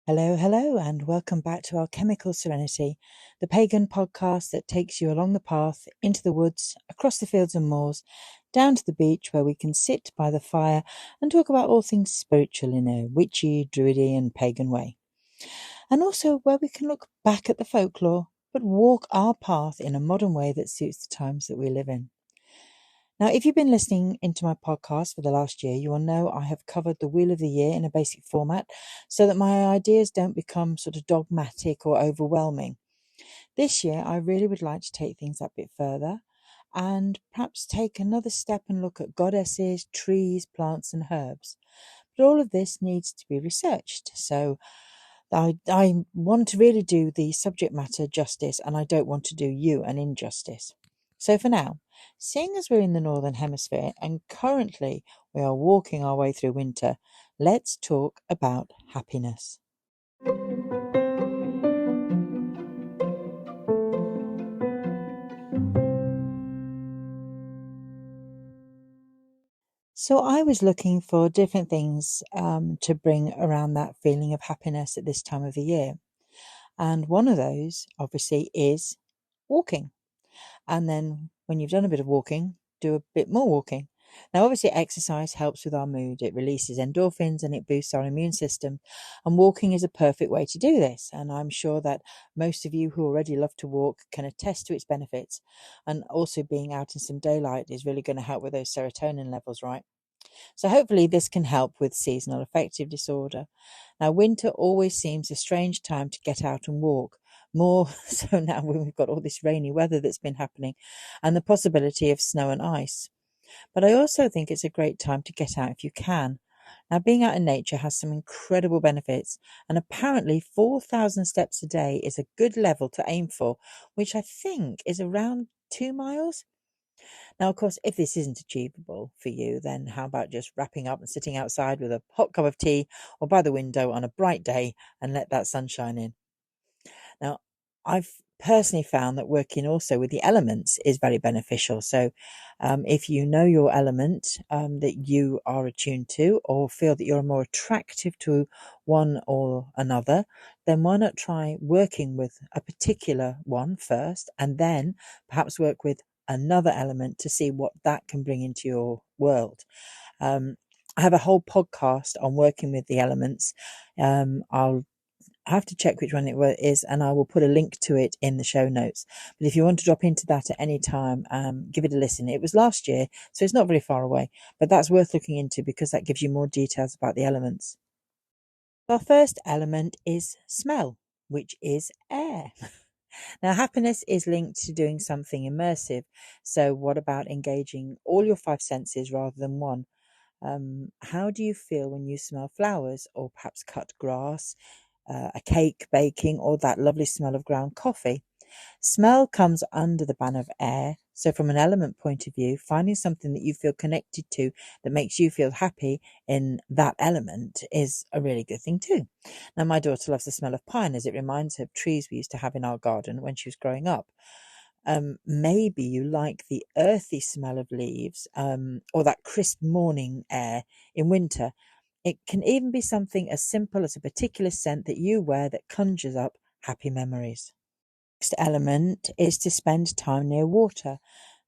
Hello, and welcome back to Alchemical Serenity, the pagan podcast that takes you along the path, into the woods, across the fields and moors, down to the beach where we can sit by the fire and talk about all things spiritual in a witchy, druidy, and pagan way. And also where we can look back at the folklore, but walk our path in a modern way that suits the times that we live in. Now, if you've been listening into my podcast for the last year, you will know I have covered the Wheel of the Year in a basic format so that my ideas don't become sort of dogmatic or overwhelming. This year, I really would like to take things that bit further and perhaps take another step and look at goddesses, trees, plants, and herbs. But all of this needs to be researched. So I want to really do the subject matter justice, and I don't want to do you an injustice. So for now, seeing as we're in the Northern Hemisphere and currently we are walking our way through winter, let's talk about happiness. So I was looking for different things to bring around that feeling of happiness at this time of the year. And one of those, obviously, is walking. And then when you've done a bit of walking, do a bit more walking. Now, obviously, exercise helps with our mood. It releases endorphins and it boosts our immune system. And walking is a perfect way to do this. And I'm sure that most of you who already love to walk can attest to its benefits. And also, being out in some daylight is really going to help with those serotonin levels, right? So hopefully this can help with seasonal affective disorder. Now, winter always seems a strange time to get out and walk, more so now when we've got all this rainy weather that's been happening and the possibility of snow and ice. But I also think it's a great time to get out if you can. Now, being out in nature has some incredible benefits, and apparently 4,000 steps a day is a good level to aim for, which I think is around 2 miles. Now, of course, if this isn't achievable for you, then how about just wrapping up and sitting outside with a hot cup of tea or by the window on a bright day and let that sunshine in? Now, I've personally found that working also with the elements is very beneficial. So, if you know your element that you are attuned to, or feel that you're more attractive to one or another, then why not try working with a particular one first and then perhaps work with another element to see what that can bring into your world. I have a whole podcast on working with the elements. I'll have to check which one it is, and I will put a link to it in the show notes. But if you want to drop into that at any time, give it a listen. It was last year, so it's not very far away, but that's worth looking into because that gives you more details about the elements. Our first element is smell, which is air. Now, happiness is linked to doing something immersive. So, what about engaging all your five senses rather than one? How do you feel when you smell flowers or perhaps cut grass, a cake baking, or that lovely smell of ground coffee? Smell comes under the banner of air. So, from an element point of view, finding something that you feel connected to that makes you feel happy in that element is a really good thing too. Now, my daughter loves the smell of pine as it reminds her of trees we used to have in our garden when she was growing up. Maybe you like the earthy smell of leaves or that crisp morning air in winter. It can even be something as simple as a particular scent that you wear that conjures up happy memories. Next element is to spend time near water.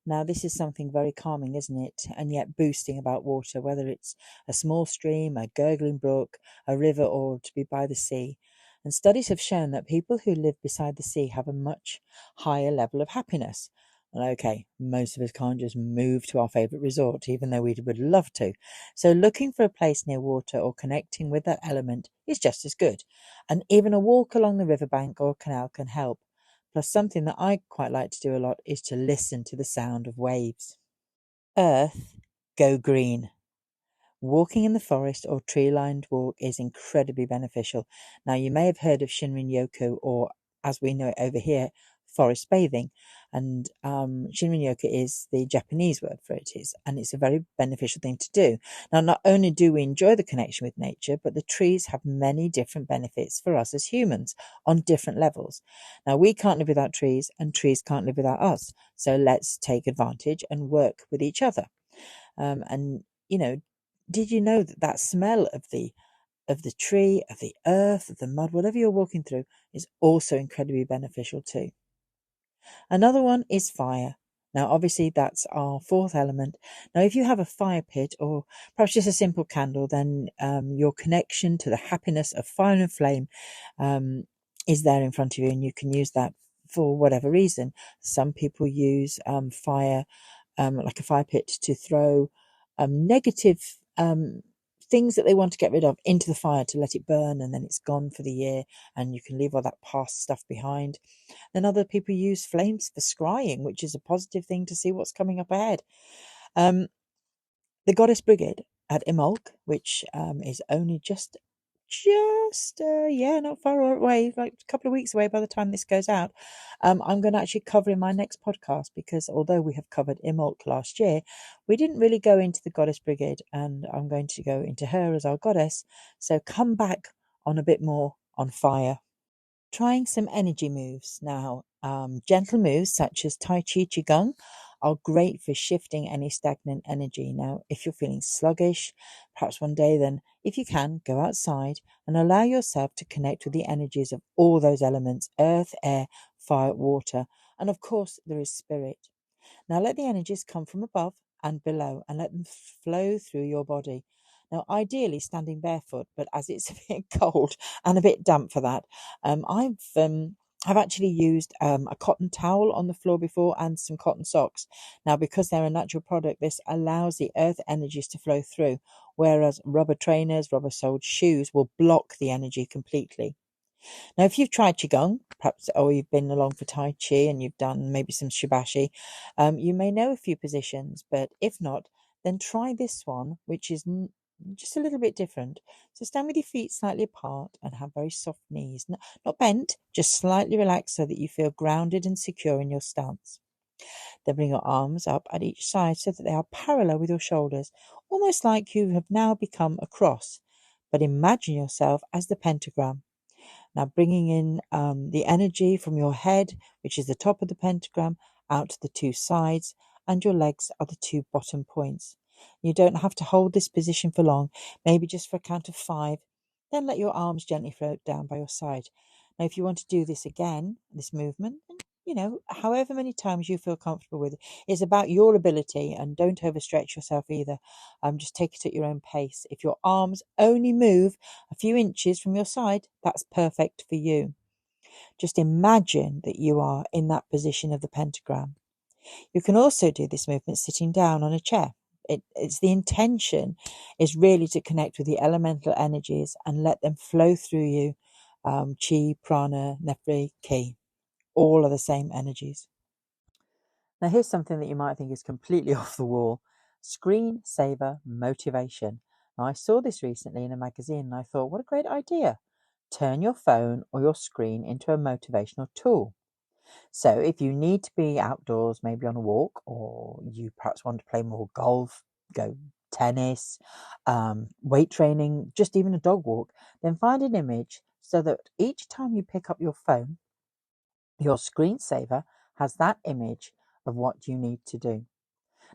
Now, this is something very calming, isn't it? And yet boosting about water, whether it's a small stream, a gurgling brook, a river, or to be by the sea. And studies have shown that people who live beside the sea have a much higher level of happiness. And okay, most of us can't just move to our favourite resort, even though we would love to. So looking for a place near water or connecting with that element is just as good. And even a walk along the riverbank or canal can help. Plus, something that I quite like to do a lot is to listen to the sound of waves. Earth, go green. Walking in the forest or tree-lined walk is incredibly beneficial. Now, you may have heard of Shinrin-yoku, or as we know it over here, forest bathing. And Shinrin-yoku is the Japanese word for it, and it's a very beneficial thing to do. Now, not only do we enjoy the connection with nature, but the trees have many different benefits for us as humans on different levels. Now, we can't live without trees, and trees can't live without us. So let's take advantage and work with each other. And, you know, did you know that smell of the of the tree, of the earth, of the mud, whatever you're walking through, is also incredibly beneficial too. Another one is fire. Now, obviously, that's our fourth element. Now, if you have a fire pit or perhaps just a simple candle, then your connection to the happiness of fire and flame is there in front of you, and you can use that for whatever reason. Some people use fire, like a fire pit, to throw negative things that they want to get rid of into the fire to let it burn, and then it's gone for the year, and you can leave all that past stuff behind. Then other people use flames for scrying, which is a positive thing to see what's coming up ahead. Um, the Goddess Brigade at Imolc, which is only just not far away, like a couple of weeks away by the time this goes out. I'm going to actually cover in my next podcast, because although we have covered Imolc last year, we didn't really go into the Goddess Brigade, and I'm going to go into her as our goddess. So come back on a bit more on fire. Trying some energy moves now. Gentle moves such as Tai Chi Qigong are great for shifting any stagnant energy. Now, if you're feeling sluggish, perhaps one day, then if you can, go outside and allow yourself to connect with the energies of all those elements: earth, air, fire, water, and of course, there is spirit. Now let the energies come from above and below, and let them flow through your body. Now, ideally standing barefoot, but as it's a bit cold and a bit damp for that, I've actually used a cotton towel on the floor before, and some cotton socks. Now, because they're a natural product, this allows the earth energies to flow through, whereas rubber trainers, rubber-soled shoes will block the energy completely. Now, if you've tried Qigong, perhaps, or you've been along for Tai Chi and you've done maybe some Shibashi, you may know a few positions, but if not, then try this one, which is just a little bit different. So stand with your feet slightly apart and have very soft knees, not bent, just slightly relaxed, so that you feel grounded and secure in your stance. Then bring your arms up at each side so that they are parallel with your shoulders, almost like you have now become a cross. But imagine yourself as the pentagram. Now bringing in the energy from your head, which is the top of the pentagram, out to the two sides, and your legs are the two bottom points. You don't have to hold this position for long, maybe just for a count of 5. Then let your arms gently float down by your side. Now, if you want to do this again, this movement, however many times you feel comfortable with it, it's about your ability, and don't overstretch yourself either. Just take it at your own pace. If your arms only move a few inches from your side, that's perfect for you. Just imagine that you are in that position of the pentagram. You can also do this movement sitting down on a chair. It's the intention is really to connect with the elemental energies and let them flow through you. Chi, prana, nepri, ki, all are the same energies. Now, here's something that you might think is completely off the wall: screensaver motivation. Now, I saw this recently in a magazine and I thought, what a great idea. Turn your phone or your screen into a motivational tool. So if you need to be outdoors, maybe on a walk, or you perhaps want to play more golf, go tennis, weight training, just even a dog walk, then find an image so that each time you pick up your phone, your screensaver has that image of what you need to do.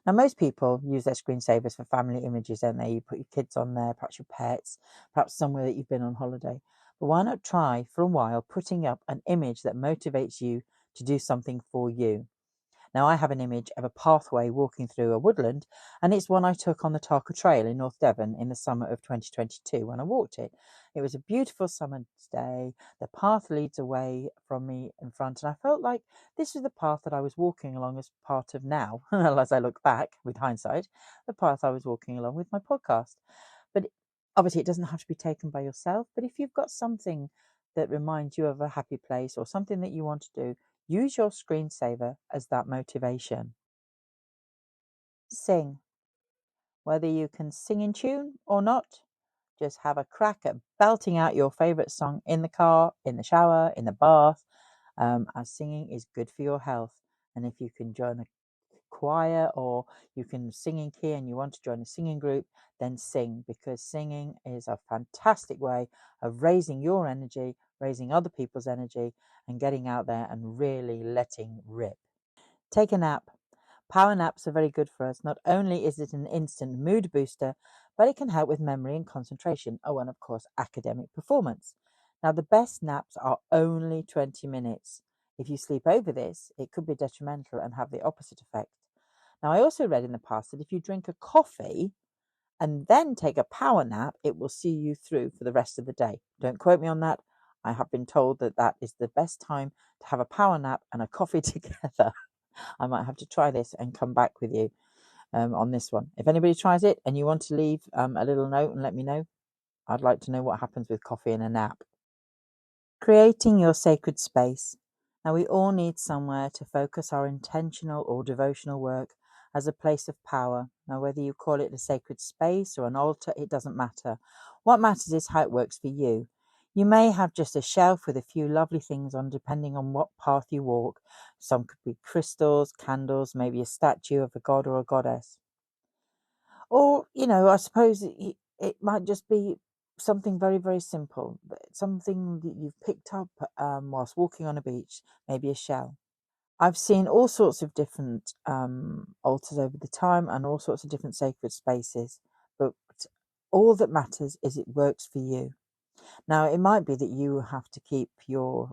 Now, most people use their screensavers for family images, don't they? You put your kids on there, perhaps your pets, perhaps somewhere that you've been on holiday. But why not try for a while putting up an image that motivates you to do something for you? Now, I have an image of a pathway walking through a woodland, and it's one I took on the Tarka Trail in North Devon in the summer of 2022 when I walked it. It was a beautiful summer's day. The path leads away from me in front, and I felt like this was the path that I was walking along as part of now, as I look back with hindsight, the path I was walking along with my podcast. But obviously, it doesn't have to be taken by yourself, but if you've got something that reminds you of a happy place or something that you want to do, use your screensaver as that motivation. Sing. Whether you can sing in tune or not, just have a crack at belting out your favourite song in the car, in the shower, in the bath, as singing is good for your health. And if you can join a choir, or you can sing in key and you want to join a singing group, then sing, because singing is a fantastic way of raising your energy, raising other people's energy, and getting out there and really letting rip. Take a nap. Power naps are very good for us. Not only is it an instant mood booster, but it can help with memory and concentration. Oh, and of course, academic performance. Now, the best naps are only 20 minutes. If you sleep over this, it could be detrimental and have the opposite effect. Now, I also read in the past that if you drink a coffee and then take a power nap, it will see you through for the rest of the day. Don't quote me on that. I have been told that that is the best time to have a power nap and a coffee together. I might have to try this and come back with you on this one. If anybody tries it and you want to leave a little note and let me know, I'd like to know what happens with coffee and a nap. Creating your sacred space. Now, we all need somewhere to focus our intentional or devotional work as a place of power. Now, whether you call it a sacred space or an altar, it doesn't matter. What matters is how it works for you. You may have just a shelf with a few lovely things on, depending on what path you walk. Some could be crystals, candles, maybe a statue of a god or a goddess. Or, I suppose it might just be something very, very simple, something that you've picked up whilst walking on a beach, maybe a shell. I've seen all sorts of different altars over the time and all sorts of different sacred spaces, but all that matters is it works for you. Now, it might be that you have to keep your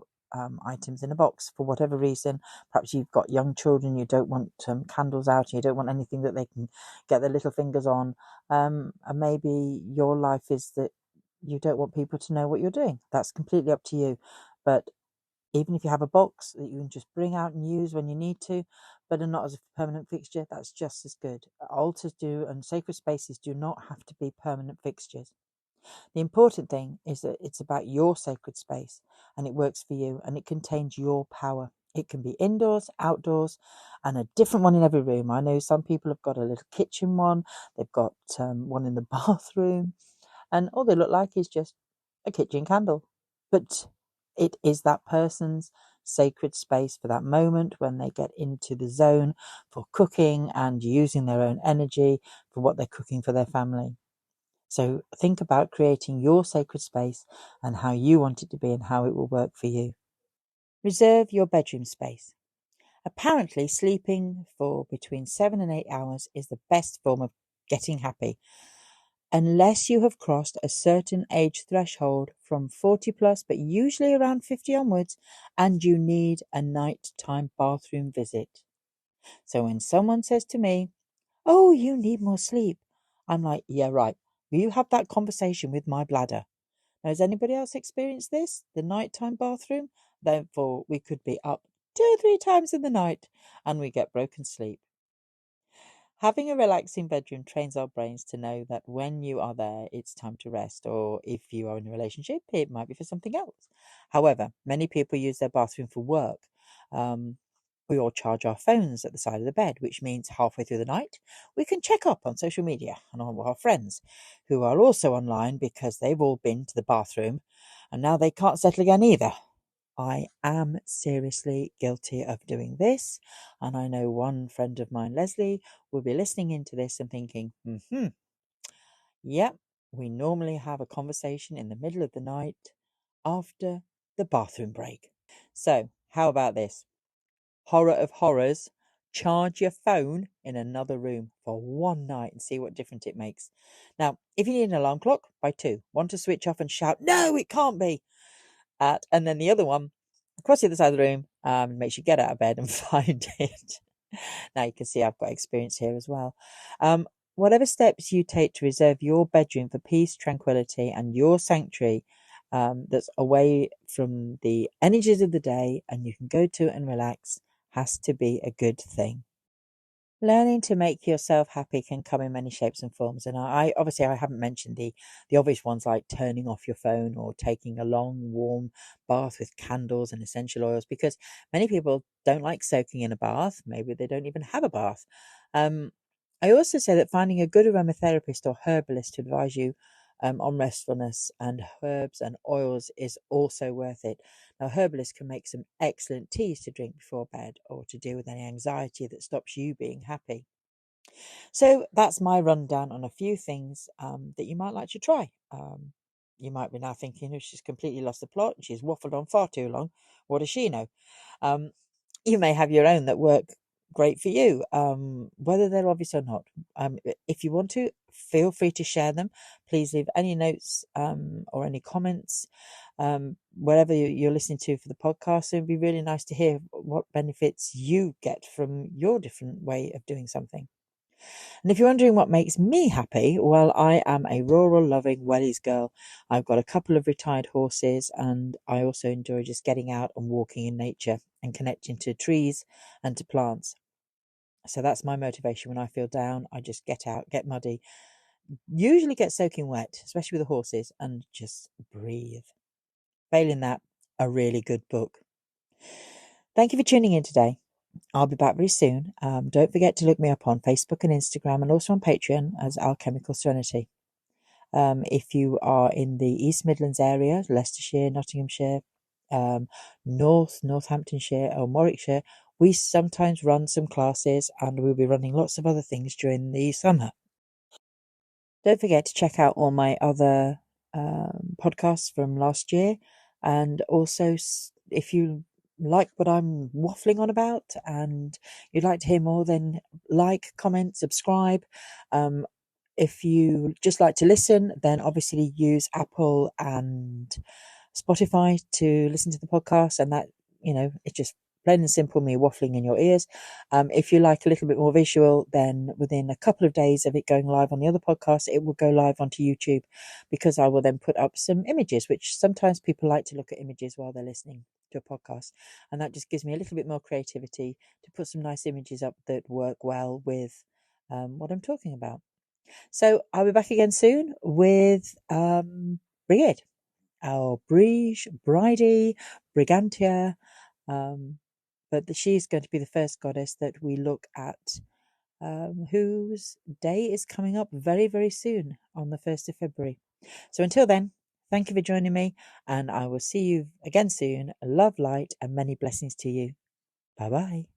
items in a box for whatever reason. Perhaps you've got young children, you don't want candles out, you don't want anything that they can get their little fingers on. And maybe your life is that you don't want people to know what you're doing. That's completely up to you. But even if you have a box that you can just bring out and use when you need to, but are not as a permanent fixture, that's just as good. Altars do, and sacred spaces do not have to be permanent fixtures. The important thing is that it's about your sacred space and it works for you and it contains your power. It can be indoors, outdoors, and a different one in every room. I know some people have got a little kitchen one, they've got one in the bathroom, and all they look like is just a kitchen candle. But it is that person's sacred space for that moment when they get into the zone for cooking and using their own energy for what they're cooking for their family. So think about creating your sacred space and how you want it to be and how it will work for you. Reserve your bedroom space. Apparently, sleeping for between 7 and 8 hours is the best form of getting happy, unless you have crossed a certain age threshold from 40 plus, but usually around 50 onwards, and you need a nighttime bathroom visit. So when someone says to me, "Oh, you need more sleep," I'm like, "Yeah, right. You have that conversation with my bladder." Now, has anybody else experienced this? The nighttime bathroom? Therefore, we could be up 2 or 3 times in the night and we get broken sleep. Having a relaxing bedroom trains our brains to know that when you are there, it's time to rest, or if you are in a relationship, it might be for something else. However, many people use their bathroom for work. We all charge our phones at the side of the bed, which means halfway through the night, we can check up on social media and on our friends who are also online because they've all been to the bathroom and now they can't settle again either. I am seriously guilty of doing this, and I know one friend of mine, Leslie, will be listening into this and thinking, yep, we normally have a conversation in the middle of the night after the bathroom break. So, how about this? Horror of horrors, charge your phone in another room for one night and see what difference it makes. Now, if you need an alarm clock, buy two. One to switch off and shout, "No, it can't be!" And then the other one, across the other side of the room, makes you get out of bed and find it. Now you can see I've got experience here as well. Whatever steps you take to reserve your bedroom for peace, tranquility, and your sanctuary that's away from the energies of the day and you can go to and relax, has to be a good thing. Learning to make yourself happy can come in many shapes and forms, and I obviously I haven't mentioned the obvious ones like turning off your phone or taking a long warm bath with candles and essential oils, because many people don't like soaking in a bath. Maybe they don't even have a bath. I also say that finding a good aromatherapist or herbalist to advise you on restfulness and herbs and oils is also worth it. Now, herbalists can make some excellent teas to drink before bed or to deal with any anxiety that stops you being happy. So that's my rundown on a few things that you might like to try. You might be now thinking, "Oh, she's completely lost the plot. She's waffled on far too long. What does she know?" You may have your own that work great for you, whether they're obvious or not. If you want to, feel free to share them. Please leave any notes or any comments wherever you're listening to for the podcast. It would be really nice to hear what benefits you get from your different way of doing something. And if you're wondering what makes me happy, well, I am a rural loving wellies girl. I've got a couple of retired horses, and I also enjoy just getting out and walking in nature and connecting to trees and to plants. So that's my motivation when I feel down. I just get out, get muddy, usually get soaking wet, especially with the horses, and just breathe. Failing that, a really good book. Thank you for tuning in today. I'll be back very soon. Don't forget to look me up on Facebook and Instagram, and also on Patreon as Alchemical Serenity. If you are in the East Midlands area, Leicestershire, Nottinghamshire, Northamptonshire or Warwickshire, we sometimes run some classes, and we'll be running lots of other things during the summer. Don't forget to check out all my other podcasts from last year, and also if you like what I'm waffling on about and you'd like to hear more, then like, comment, subscribe. If you just like to listen, then obviously use Apple and Spotify to listen to the podcast, and that, it's just plain and simple me waffling in your ears. If you like a little bit more visual, then within a couple of days of it going live on the other podcast, it will go live onto YouTube, because I will then put up some images, which sometimes people like to look at images while they're listening to a podcast, and that just gives me a little bit more creativity to put some nice images up that work well with what I'm talking about. So I'll be back again soon with Brigid, our Bridie, Brigantia, but she's going to be the first goddess that we look at, whose day is coming up very, very soon on the 1st of February. So until then, thank you for joining me, and I will see you again soon. Love, light, and many blessings to you. Bye-bye.